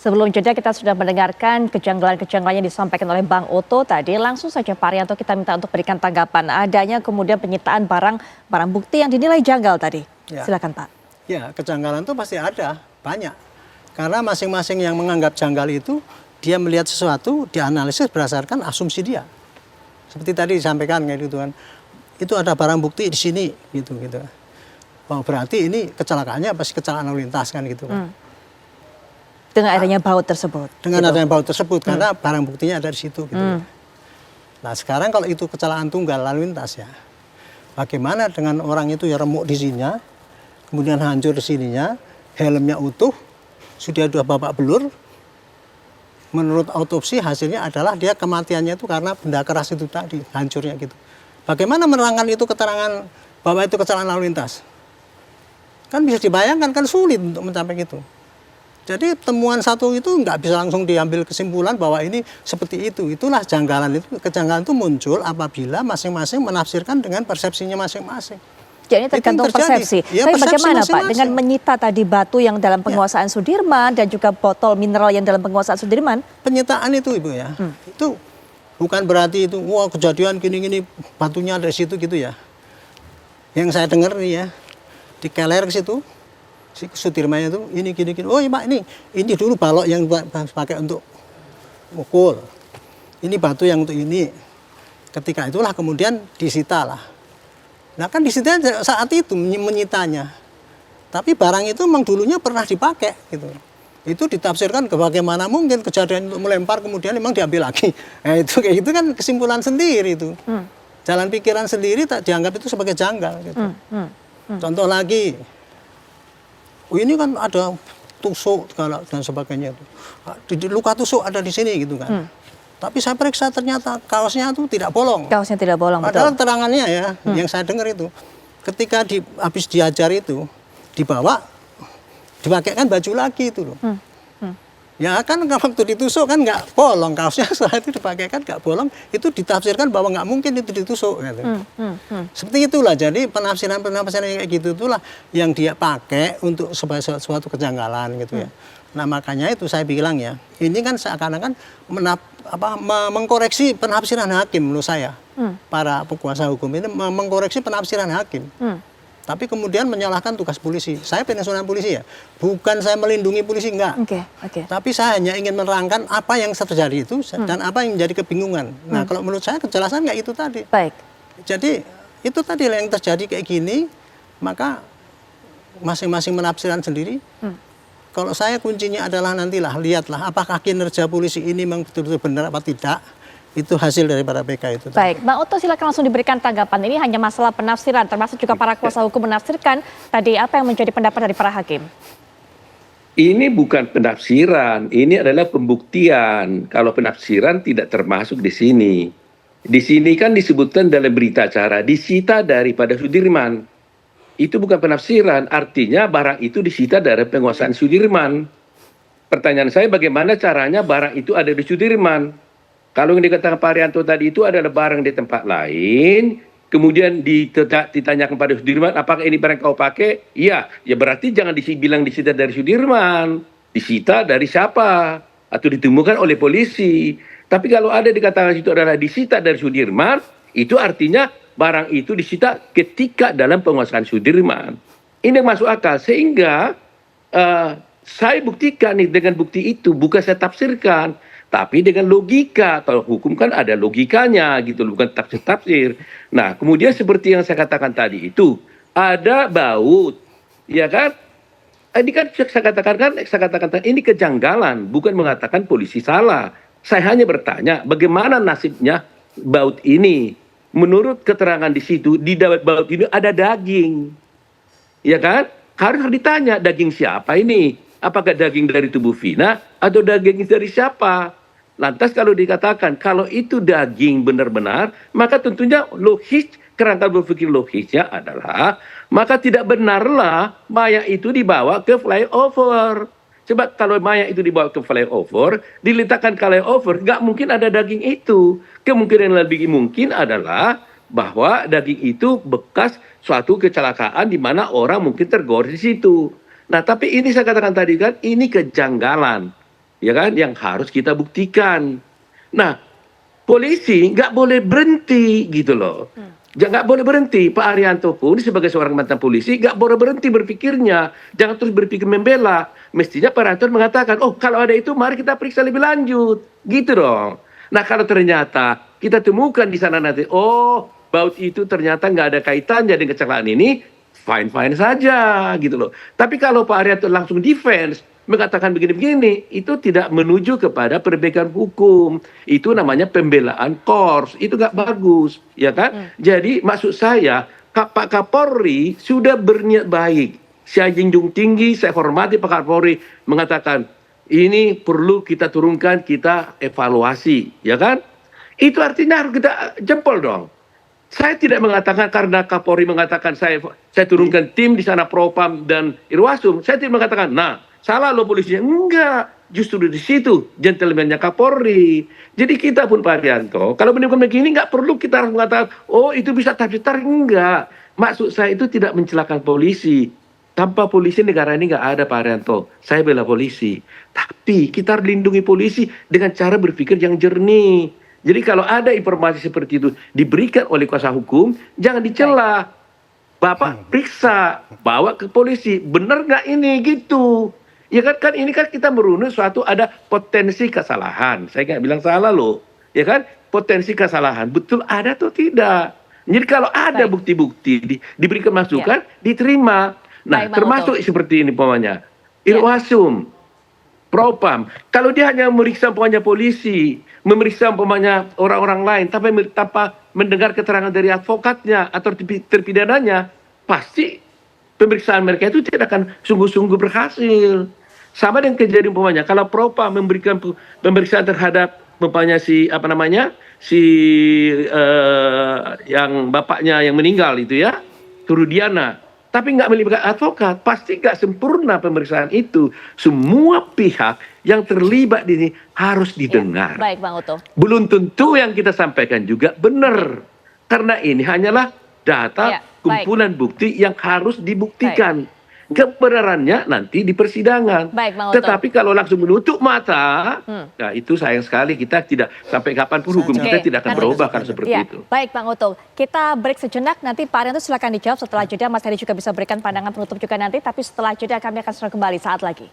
Sebelum jeda kita sudah mendengarkan kejanggalan-kejanggalan yang disampaikan oleh Bang Oto tadi. Langsung saja Pak Rianto kita minta untuk berikan tanggapan adanya kemudian penyitaan barang bukti yang dinilai janggal tadi. Ya. Silakan Pak. Ya, kejanggalan itu pasti ada, banyak. Karena masing-masing yang menganggap janggal itu, dia melihat sesuatu, dianalisis berdasarkan asumsi dia. Seperti tadi disampaikan kayak gitu kan. Itu ada barang bukti di sini gitu. Oh, berarti ini kecelakaannya pasti kecelakaan lalu lintas kan gitu kan. Dengan adanya baut tersebut. Dengan adanya baut tersebut, karena barang buktinya ada di situ gitu. Nah, sekarang kalau itu kecelakaan tunggal lalu lintas ya. Bagaimana dengan orang itu ya remuk di sininya, kemudian hancur di sininya, helmnya utuh, sudah dua babak belur. Menurut autopsi hasilnya adalah dia kematiannya itu karena benda keras itu tadi, hancurnya gitu. Bagaimana menerangkan itu keterangan bahwa itu kecelakaan lalu lintas? Kan bisa dibayangkan, kan sulit untuk mencapai itu. Jadi temuan satu itu nggak bisa langsung diambil kesimpulan bahwa ini seperti itu. Itulah janggalan itu, kejanggalan itu muncul apabila masing-masing menafsirkan dengan persepsinya masing-masing. Jadi tergantung persepsi. Ya, tapi persepsi bagaimana masing-masing. Pak dengan menyita tadi batu yang dalam penguasaan Sudirman dan juga botol mineral yang dalam penguasaan Sudirman? Penyitaan itu Ibu ya, itu bukan berarti itu wah kejadian gini-gini batunya ada di situ gitu ya. Yang saya dengar nih ya, di Keler ke situ, si Sudirman itu ini gini-gini. Oh iya Pak, ini dulu balok yang pakai untuk mukul. Ini batu yang untuk ini. Ketika itulah kemudian disita lah. Nah kan disita saat itu menyitanya. Tapi barang itu memang dulunya pernah dipakai gitu. Itu ditafsirkan ke bagaimana mungkin kejadian untuk melempar kemudian memang diambil lagi. Nah, itu kayak gitu kan kesimpulan sendiri itu. Jalan pikiran sendiri tak dianggap itu sebagai janggal gitu. Contoh lagi. Oh, ini kan ada tusuk dan sebagainya itu. Luka tusuk ada di sini gitu kan. Tapi saya periksa ternyata kaosnya itu tidak bolong. Kaosnya tidak bolong, Padahal betul. keterangannya ya, yang saya dengar itu, ketika habis diajar itu, dibawa, dipakaikan baju lagi itu loh. Ya kan waktu ditusuk kan nggak bolong kaosnya, setelah itu dipakaikan nggak bolong, itu ditafsirkan bahwa nggak mungkin itu ditusuk. Gitu. Seperti itulah, jadi penafsiran-penafsiran kayak gitu itulah yang dia pakai untuk sebagai suatu kejanggalan gitu ya. Nah makanya itu saya bilang ya, ini kan seakan-akan mengkoreksi penafsiran hakim menurut saya. Para penguasa hukum ini mengkoreksi penafsiran hakim. Tapi kemudian menyalahkan tugas polisi. Saya pensiunan polisi ya, bukan saya melindungi polisi, enggak. Tapi saya hanya ingin menerangkan apa yang terjadi itu dan apa yang menjadi kebingungan. Nah kalau menurut saya kejelasan nggak itu tadi. Baik. Jadi itu tadi yang terjadi kayak gini, maka masing-masing menafsirkan sendiri. Kalau saya kuncinya adalah nantilah, lihatlah apakah kinerja polisi ini memang betul-betul benar apa tidak. Itu hasil daripada PK itu. Baik, Bang Oto silakan langsung diberikan tanggapan. Ini hanya masalah penafsiran, termasuk juga para kuasa hukum menafsirkan tadi apa yang menjadi pendapat dari para hakim. Ini bukan penafsiran, ini adalah pembuktian. Kalau penafsiran tidak termasuk di sini. Di sini kan disebutkan dalam berita acara disita daripada Sudirman. Itu bukan penafsiran, artinya barang itu disita dari penguasaan Sudirman. Pertanyaan saya bagaimana caranya barang itu ada di Sudirman? Kalau yang dikatakan Pak Rianto tadi itu adalah barang di tempat lain, kemudian ditanyakan pada Sudirman, apakah ini barang kau pakai? Iya, ya berarti jangan dibilang disita dari Sudirman. Disita dari siapa? Atau ditemukan oleh polisi. Tapi kalau ada dikatakan itu adalah disita dari Sudirman, itu artinya barang itu disita ketika dalam penguasaan Sudirman. Ini masuk akal. Sehingga saya buktikan nih dengan bukti itu, bukan saya tafsirkan. Tapi dengan logika, kalau hukum kan ada logikanya gitu, bukan tafsir-tafsir. Nah, kemudian seperti yang saya katakan tadi itu, ada baut, ya kan? Ini kan saya katakan ini kejanggalan, bukan mengatakan polisi salah. Saya hanya bertanya, bagaimana nasibnya baut ini? Menurut keterangan di situ, di baut ini ada daging, ya kan? Harus ditanya daging siapa ini? Apakah daging dari tubuh Vina atau daging dari siapa? Lantas kalau dikatakan kalau itu daging benar-benar, maka tentunya logis, kerangka berpikir logisnya adalah maka tidak benarlah mayat itu dibawa ke flyover. Sebab kalau mayat itu dibawa ke flyover, diletakkan ke flyover, nggak mungkin ada daging itu. Kemungkinan yang lebih mungkin adalah bahwa daging itu bekas suatu kecelakaan di mana orang mungkin tergores di situ. Nah, tapi ini saya katakan tadi kan, ini kejanggalan. ya kan, yang harus kita buktikan. Nah, polisi nggak boleh berhenti gitu loh. Nggak boleh berhenti. Pak Arianto pun sebagai seorang mantan polisi nggak boleh berhenti berpikirnya. Jangan terus berpikir membela. Mestinya Pak Arianto mengatakan, oh kalau ada itu mari kita periksa lebih lanjut. Gitu dong. Nah kalau ternyata kita temukan di sana nanti, oh baut itu ternyata nggak ada kaitannya dengan kecelakaan ini, fine-fine saja gitu loh. Tapi kalau Pak Arianto langsung defense, mengatakan begini-begini, itu tidak menuju kepada perbaikan hukum. Itu namanya pembelaan korps. Itu nggak bagus, ya kan? Jadi maksud saya, Pak Kapolri sudah berniat baik. Saya junjung tinggi, saya hormati Pak Kapolri mengatakan, ini perlu kita turunkan, kita evaluasi, ya kan? Itu artinya harus kita jempol dong. Saya tidak mengatakan karena Kapolri mengatakan saya turunkan tim di sana Propam dan Irwasum. Saya tidak mengatakan, nah salah lo polisinya. Enggak, justru di situ gentlemannya Kapolri. Jadi kita pun Pak Arianto, kalau menemukan begini nggak perlu kita harus mengatakan, oh itu bisa tarik-tarik. Enggak. Maksud saya itu tidak mencelakan polisi. Tanpa polisi negara ini nggak ada Pak Arianto. Saya bela polisi. Tapi kita harus lindungi polisi dengan cara berpikir yang jernih. Jadi kalau ada informasi seperti itu diberikan oleh kuasa hukum, jangan dicela. Bapak periksa, bawa ke polisi, benar nggak ini gitu. Ya kan ini kan kita merunut suatu ada potensi kesalahan. Saya nggak bilang salah loh, ya kan? Potensi kesalahan betul ada atau tidak. Jadi kalau ada bukti-bukti diberikan masukan, diterima. Nah termasuk seperti ini umpamanya, Irwasum, Propam, kalau dia hanya memeriksa umpamanya polisi, memeriksa umpamanya orang-orang lain, tapi tanpa mendengar keterangan dari advokatnya atau terpidananya, pasti pemeriksaan mereka itu tidak akan sungguh-sungguh berhasil. Sama dengan kejadian umpamanya, kalau Propam memberikan pemeriksaan terhadap umpamanya yang bapaknya yang meninggal itu ya, Turudiana, tapi nggak melibatkan advokat, pasti nggak sempurna pemeriksaan itu. Semua pihak yang terlibat di sini harus didengar. Baik, Bang Oto. Belum tentu yang kita sampaikan juga benar. Karena ini hanyalah data kumpulan bukti yang harus dibuktikan. Kebenarannya nanti di persidangan. Baik, Bang Oto. Tetapi kalau langsung menutup mata, nah itu sayang sekali kita tidak sampai kapanpun hukum kita tidak akan berubah kan seperti itu. Baik, Bang Oto. Kita break sejenak, nanti Pak Arianto silakan dijawab setelah jeda. Mas Heri juga bisa berikan pandangan penutup juga nanti, tapi setelah jeda kami akan segera kembali saat lagi.